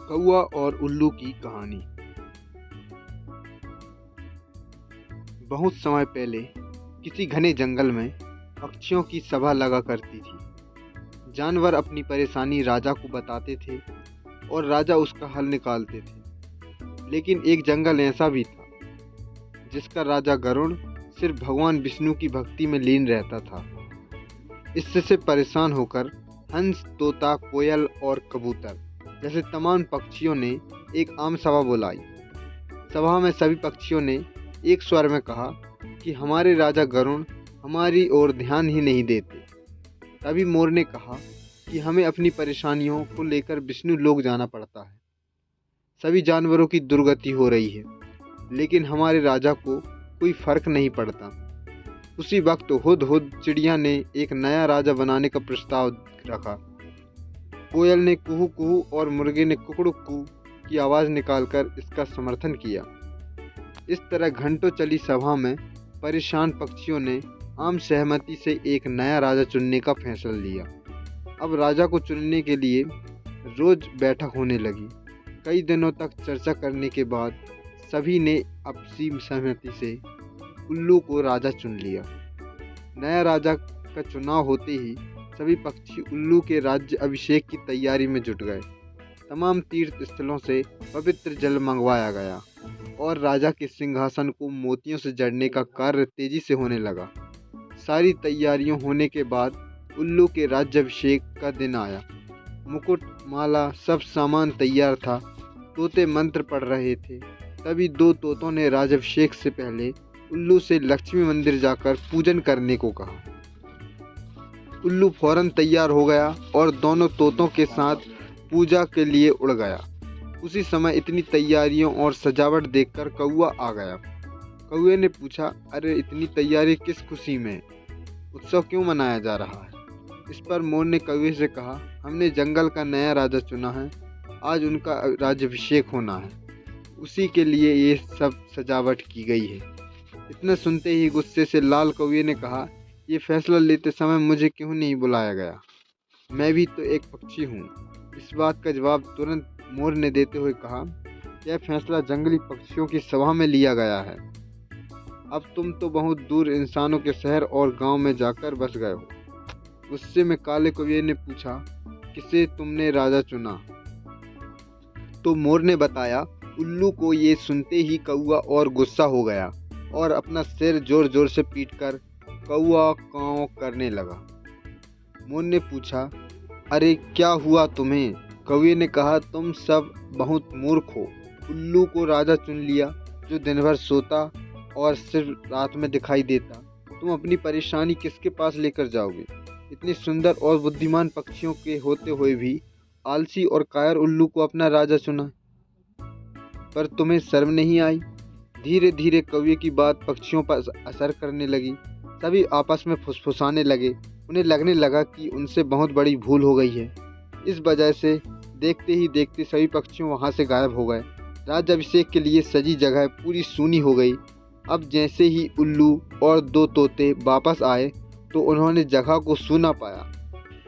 कौआ और उल्लू की कहानी। बहुत समय पहले किसी घने जंगल में पक्षियों की सभा लगा करती थी। जानवर अपनी परेशानी राजा को बताते थे और राजा उसका हल निकालते थे। लेकिन एक जंगल ऐसा भी था जिसका राजा गरुड़ सिर्फ भगवान विष्णु की भक्ति में लीन रहता था। इससे परेशान होकर हंस, तोता, कोयल और कबूतर जैसे तमाम पक्षियों ने एक आम सभा बुलाई। सभा में सभी पक्षियों ने एक स्वर में कहा कि हमारे राजा गरुड़ हमारी ओर ध्यान ही नहीं देते। तभी मोर ने कहा कि हमें अपनी परेशानियों को लेकर विष्णु लोक जाना पड़ता है। सभी जानवरों की दुर्गति हो रही है, लेकिन हमारे राजा को कोई फर्क नहीं पड़ता। उसी वक्त हुदहुद चिड़िया ने एक नया राजा बनाने का प्रस्ताव रखा। कोयल ने कुहू कुहू और मुर्गे ने कुकड़ुकू की आवाज़ निकालकर इसका समर्थन किया। इस तरह घंटों चली सभा में परेशान पक्षियों ने आम सहमति से एक नया राजा चुनने का फैसला लिया। अब राजा को चुनने के लिए रोज बैठक होने लगी। कई दिनों तक चर्चा करने के बाद सभी ने आपसी सहमति से उल्लू को राजा चुन लिया। नया राजा का चुनाव होते ही सभी पक्षी उल्लू के राज्य अभिषेक की तैयारी में जुट गए। तमाम तीर्थ स्थलों से पवित्र जल मंगवाया गया और राजा के सिंहासन को मोतियों से जड़ने का कार्य तेजी से होने लगा। सारी तैयारियों होने के बाद उल्लू के राज्याभिषेक का दिन आया। मुकुट, माला, सब सामान तैयार था। तोते मंत्र पढ़ रहे थे। तभी दो तोतों ने राज्याभिषेक से पहले उल्लू से लक्ष्मी मंदिर जाकर पूजन करने को कहा। उल्लू फौरन तैयार हो गया और दोनों तोतों के साथ पूजा के लिए उड़ गया। उसी समय इतनी तैयारियों और सजावट देखकर कौआ आ गया। कौए ने पूछा, अरे इतनी तैयारी किस खुशी में? उत्सव क्यों मनाया जा रहा है? इस पर मोर ने कौए से कहा, हमने जंगल का नया राजा चुना है। आज उनका राज्याभिषेक होना है। उसी के लिए ये सब सजावट की गई है। इतना सुनते ही गुस्से से लाल कौए ने कहा, ये फैसला लेते समय मुझे क्यों नहीं बुलाया गया? मैं भी तो एक पक्षी हूँ। इस बात का जवाब तुरंत मोर ने देते हुए कहा, यह फैसला जंगली पक्षियों की सभा में लिया गया है। अब तुम तो बहुत दूर इंसानों के शहर और गांव में जाकर बस गए हो। गुस्से में काले कौवे ने पूछा, किसे तुमने राजा चुना? तो मोर ने बताया। उल्लू को ये सुनते ही कौआ और गुस्सा हो गया और अपना सिर जोर जोर से पीटकर कौआ काँव करने लगा। मोर ने पूछा, अरे क्या हुआ तुम्हें? कौवे ने कहा, तुम सब बहुत मूर्ख हो। उल्लू को राजा चुन लिया जो दिन भर सोता और सिर्फ रात में दिखाई देता। तुम अपनी परेशानी किसके पास लेकर जाओगे? इतने सुंदर और बुद्धिमान पक्षियों के होते हुए भी आलसी और कायर उल्लू को अपना राजा चुना। पर तुम्हें शर्म नहीं आई? धीरे धीरे कौवे की बात पक्षियों पर असर करने लगी। सभी आपस में फुसफुसाने लगे। उन्हें लगने लगा कि उनसे बहुत बड़ी भूल हो गई है। इस वजह से देखते ही देखते सभी पक्षियों वहां से गायब हो गए। राज्याभिषेक के लिए सजी जगह पूरी सूनी हो गई। अब जैसे ही उल्लू और दो तोते वापस आए तो उन्होंने जगह को सूना पाया।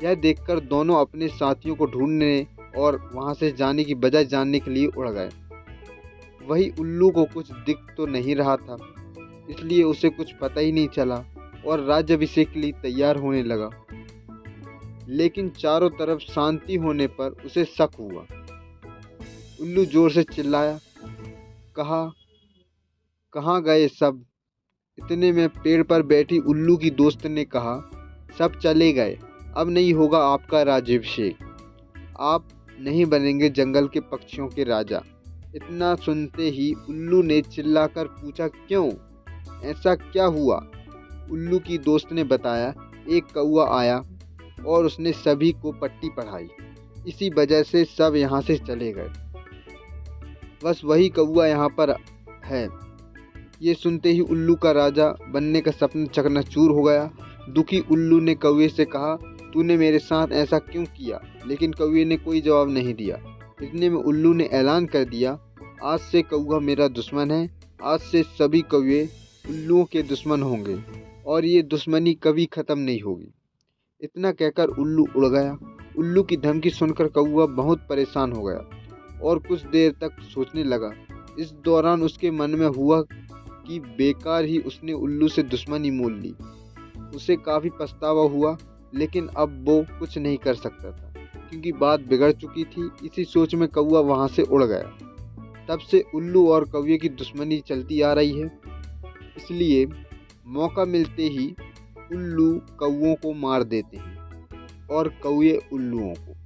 यह देखकर दोनों अपने साथियों को ढूंढने और वहां से जाने की वजह जानने के लिए उड़ गए। वही उल्लू को कुछ दिख तो नहीं रहा था, इसलिए उसे कुछ पता ही नहीं चला और राज्याभिषेक के लिए तैयार होने लगा। लेकिन चारों तरफ शांति होने पर उसे शक हुआ। उल्लू जोर से चिल्लाया, कहा, कहाँ गए सब? इतने में पेड़ पर बैठी उल्लू की दोस्त ने कहा, सब चले गए। अब नहीं होगा आपका राज्याभिषेक। आप नहीं बनेंगे जंगल के पक्षियों के राजा। इतना सुनते ही उल्लू ने चिल्लाकर पूछा, क्यों? ऐसा क्या हुआ? उल्लू की दोस्त ने बताया, एक कौआ आया और उसने सभी को पट्टी पढ़ाई। इसी वजह से सब यहाँ से चले गए। बस वही कौआ यहाँ पर है। ये सुनते ही उल्लू का राजा बनने का सपना चकनाचूर हो गया। दुखी उल्लू ने कौवे से कहा, तूने मेरे साथ ऐसा क्यों किया? लेकिन कौवे ने कोई जवाब नहीं दिया। इतने में उल्लू ने ऐलान कर दिया, आज से कौआ मेरा दुश्मन है। आज से सभी कौवे उल्लुओं के दुश्मन होंगे और ये दुश्मनी कभी ख़त्म नहीं होगी। इतना कहकर उल्लू उड़ गया। उल्लू की धमकी सुनकर कौआ बहुत परेशान हो गया। और कुछ देर तक सोचने लगा। इस दौरान उसके मन में हुआ कि बेकार ही उसने उल्लू से दुश्मनी मोल ली। उसे काफ़ी पछतावा हुआ, लेकिन अब वो कुछ नहीं कर सकता था क्योंकि बात बिगड़ चुकी थी। इसी सोच में कौवा वहाँ से उड़ गया। तब से उल्लू और कौवे की दुश्मनी चलती आ रही है। इसलिए मौका मिलते ही उल्लू कौवों को मार देते हैं और कौवे उल्लुओं को।